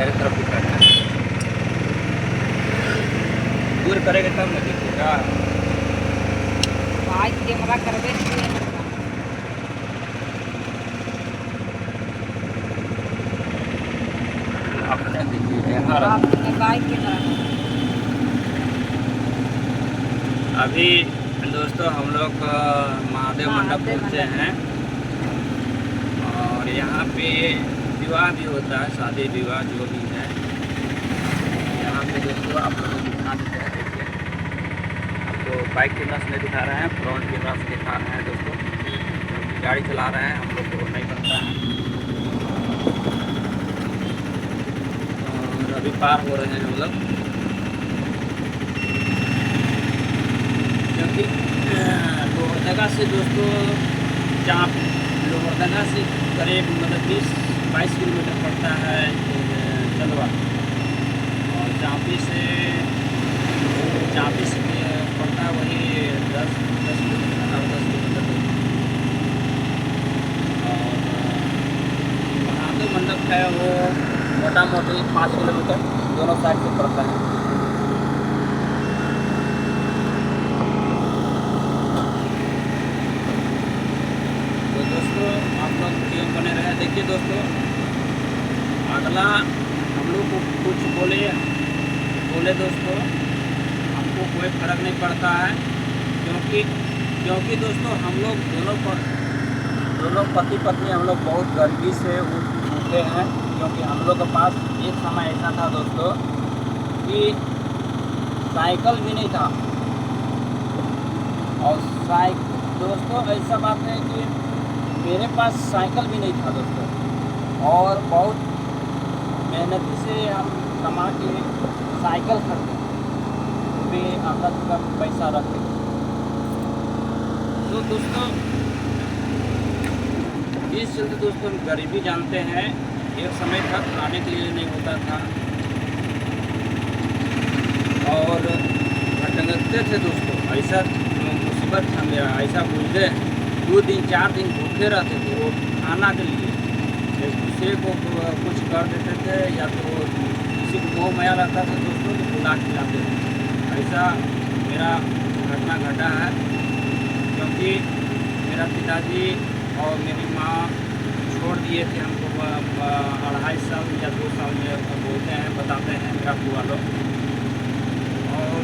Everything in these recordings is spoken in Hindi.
मेरे तरफ दिखाना है, दूर करेंगे तब न दिखेगा। भाई कैमरा करवे अपने देखिए हर आपने बाइक कैमरा अभी दोस्तों हम लोग महादेव मंडप पहुँचे हैं और यहाँ पे विवाह भी होता है, शादी विवाह जो भी है यहाँ पे दोस्तों आप लोगों को दिखा देते हैं। देखिए आपको बाइक कैमरा से नहीं दिखा रहे हैं, फ्रंट कैमरा से दिखा रहे हैं दोस्तों, क्योंकि गाड़ी चला रहे हैं हम लोग को नहीं बनता है। और अभी पार हो रहे हैं हम लोग, क्योंकि लोहरदगा से दोस्तों जहाँ लोहरदगा से करीब मतलब 20-22 किलोमीटर पड़ता है चंदवा, और चाँपी से पड़ता है वही 10 किलोमीटर और 10 किलोमीटर दूर। और महादेव मंडप है वो मोटा मोटी 5 किलोमीटर दोनों साइड से पड़ता है। आप लोग वीडियो बने रहे। देखिए दोस्तों अगला हम लोग को कुछ बोले दोस्तों हमको कोई फर्क नहीं पड़ता है, क्योंकि दोस्तों हम लोग दोनों पति पत्नी हम लोग बहुत गरीबी से उठे हैं। क्योंकि हम लोग के पास एक समय ऐसा था दोस्तों कि साइकिल भी नहीं था, और दोस्तों ऐसा बात है कि मेरे पास साइकिल भी नहीं था दोस्तों, और बहुत मेहनती से हम कमा के साइकिल खरीदे, वो भी आमदन का पैसा रखे। तो दोस्तों इस चलते दोस्तों हम गरीबी जानते हैं, एक समय था खाने के लिए नहीं होता था और भटकते थे दोस्तों। ऐसा मुसीबत था मेरा, ऐसा गुजरे 2 दिन 4 दिन भूखे रहते थे वो खाना के लिए, दूसरे को कुछ कर देते थे या तो किसी को मोह माया रहता था दोस्तों तो बुला खिलाते थे। ऐसा मेरा घटना घटा है, क्योंकि मेरा पिताजी और मेरी माँ छोड़ दिए थे हमको 2.5 साल या 2 साल में बोलते हैं, बताते हैं मेरा बुआ लोग। और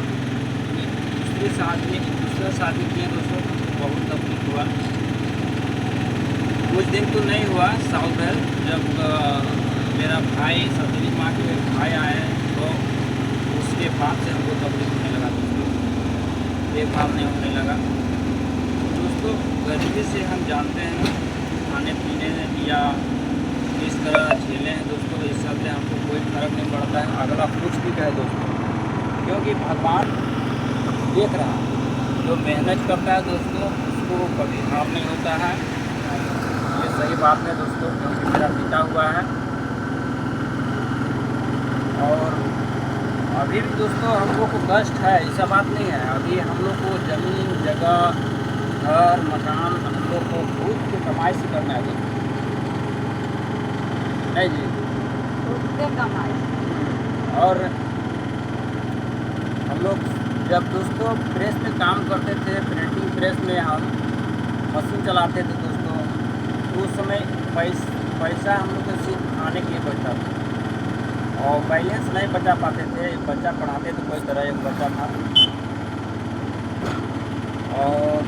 दूसरा शादी किए दोस्तों बहुत तकलीफ हुआ। कुछ दिन तो नहीं हुआ, साल भर, जब मेरा भाई सतीली माँ के भाई आए तो उसके बाद से हमको तकलीफ होने लगा दोस्तों, देखभाल नहीं होने लगा दोस्तों। गरीबी से हम जानते हैं खाने पीने या किस तरह झेले हैं दोस्तों, इस सब से हमको कोई फर्क नहीं पड़ता है अगर आप कुछ भी कहें दोस्तों, क्योंकि भगवान देख रहा है। जो मेहनत करता है दोस्तों उसको कभी हार नहीं होता है, ये सही बात है दोस्तों। क्योंकि मेरा पिता हुआ है और अभी भी दोस्तों हम लोग को कष्ट है, ऐसा बात नहीं है। अभी हम लोग को ज़मीन जगह घर मकान हम लोग को खुद की कमाई से करना है दोस्तों, नहीं जी, खुद से कमाई। और हम लोग जब दोस्तों प्रेस में काम करते थे, प्रिंटिंग प्रेस में हम मशीन चलाते थे दोस्तों, तो उस समय पैसा हम लोग को सिर्फ खाने के लिए बचता था और बैलेंस नहीं बचा पाते थे। एक बच्चा पढ़ाते थे, कोई तरह एक बच्चा था, और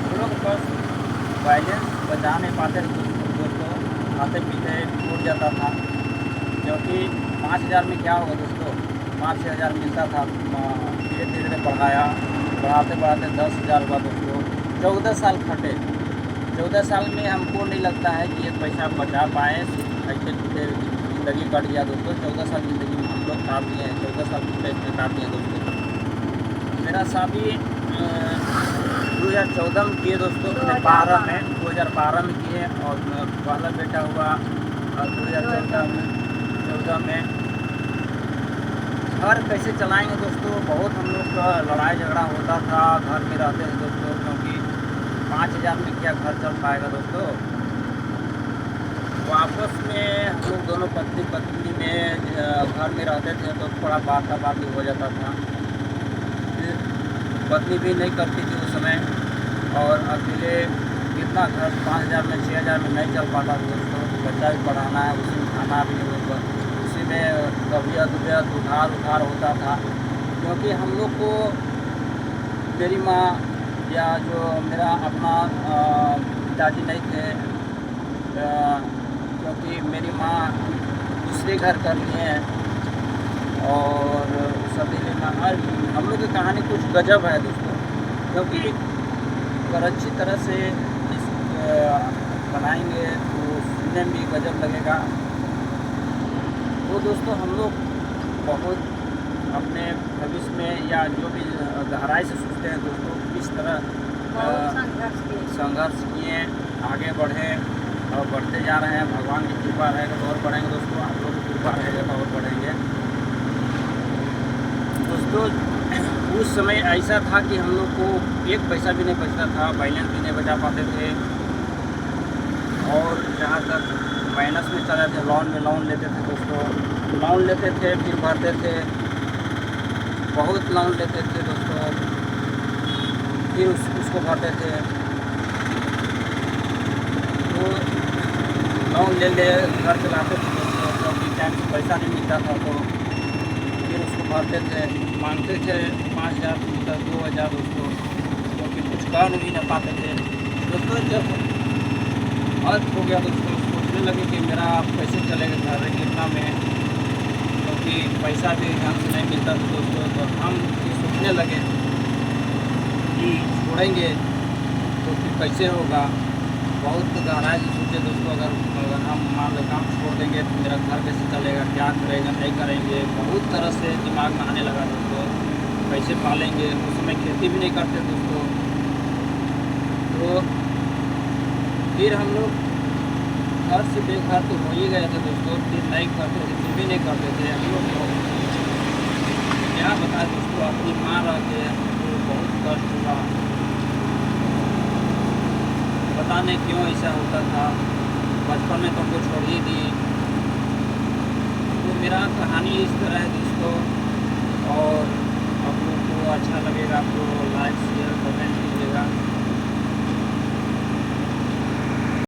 हम लोग बस बैलेंस बचा नहीं पाते थे दोस्तों, खाते पीते टूट जाता था। क्योंकि 5,000 में क्या होगा दोस्तों, 5-6 हज़ार मिलता था। धीरे धीरे बढ़ाते 10,000 हुआ दोस्तों। 14 साल खटे, 14 साल में हमको नहीं लगता है कि ये पैसा बचा पाए, ऐसे ज़िंदगी कट गया दोस्तों। 14 साल ज़िंदगी में हम लोग काट दिए हैं, 14 साल की में काट दिए दोस्तों। मेरा शादी 2014 में किए दोस्तों, 2012 में किए, और पहला बेटा हुआ 2014 में। घर कैसे चलाएंगे दोस्तों, बहुत हम लोग का लड़ाई झगड़ा होता था घर में रहते थे दोस्तों, क्योंकि 5,000 में क्या घर चल पाएगा दोस्तों। वापस में हम लोग दोनों पत्नी पत्नी में घर में रहते थे तो थोड़ा बात हो जाता था। फिर पत्नी भी नहीं करती थी उस समय, और अकेले कितना घर 5,000 में 6,000 में नहीं चल पाता था दोस्तों। बच्चा भी पढ़ाना है, उसी में खाना भी उसी में तबीयत उधार होता था। क्योंकि हम लोग को मेरी माँ या जो मेरा अपना पिताजी नहीं थे, क्योंकि मेरी माँ दूसरे घर कर लिए हैं। और सतीली माँ, हम लोग की कहानी कुछ गजब है दोस्तों, क्योंकि अगर अच्छी तरह से इस बनाएंगे तो सुनने में भी गजब लगेगा। तो दोस्तों हम लोग बहुत अपने भविष्य में या जो भी गहराई से सोचते हैं दोस्तों, किस तरह बहुत संघर्ष किए, आगे बढ़े और बढ़ते जा रहे हैं। भगवान की कृपा रहेगा तो और बढ़ेंगे दोस्तों, आप लोग की कृपा रहेगा तो और बढ़ेंगे दोस्तों। उस समय ऐसा था कि हम लोग को एक पैसा भी नहीं बचता था, बैलेंस भी नहीं बचा पाते थे, और जहाँ तक माइनस में चले थे। लोन लेते थे दोस्तों, लोन लेते थे फिर भरते थे, बहुत लोन लेते थे दोस्तों, फिर उसको भरते थे। तो लोन ले घर चलाते थे दोस्तों, क्योंकि टाइम से पैसा नहीं मिलता था, तो फिर उसको भरते थे। मांगते थे 5,000 मिलता 2,000 दोस्तों, क्योंकि कुछ कर भी नहीं पाते थे दोस्तों। जब अर्थ हो गया दोस्तों, सोचने लगे कि मेरा कैसे चलेगा घर गिरना में, क्योंकि पैसा भी ढंग से नहीं मिलता था दोस्तों। तो हम ये सोचने लगे कि छोड़ेंगे तो फिर कैसे होगा। बहुत गहराई से सोचे दोस्तों, अगर हम मान लो काम छोड़ देंगे तो मेरा घर कैसे चलेगा, क्या करेगा नहीं करेंगे, बहुत तरह से दिमाग में आने लगा दोस्तों। कैसे पालेंगे, उस समय खेती भी नहीं करते दोस्तों। तो फिर हम लोग घर से बेघर तो हो ही गए थे दोस्तों, फिर नहीं करते थे, फिर भी नहीं करते थे हम लोग को। क्या बताएं दोस्तों, अपनी माँ रह के तो बहुत कष्ट हुआ, पता नहीं क्यों ऐसा होता था। बचपन में तो हमको छोड़ ही दी। तो मेरा कहानी इस तरह है दोस्तों, और आप लोग को अच्छा लगेगा तो लाइक शेयर कमेंट कीजिएगा।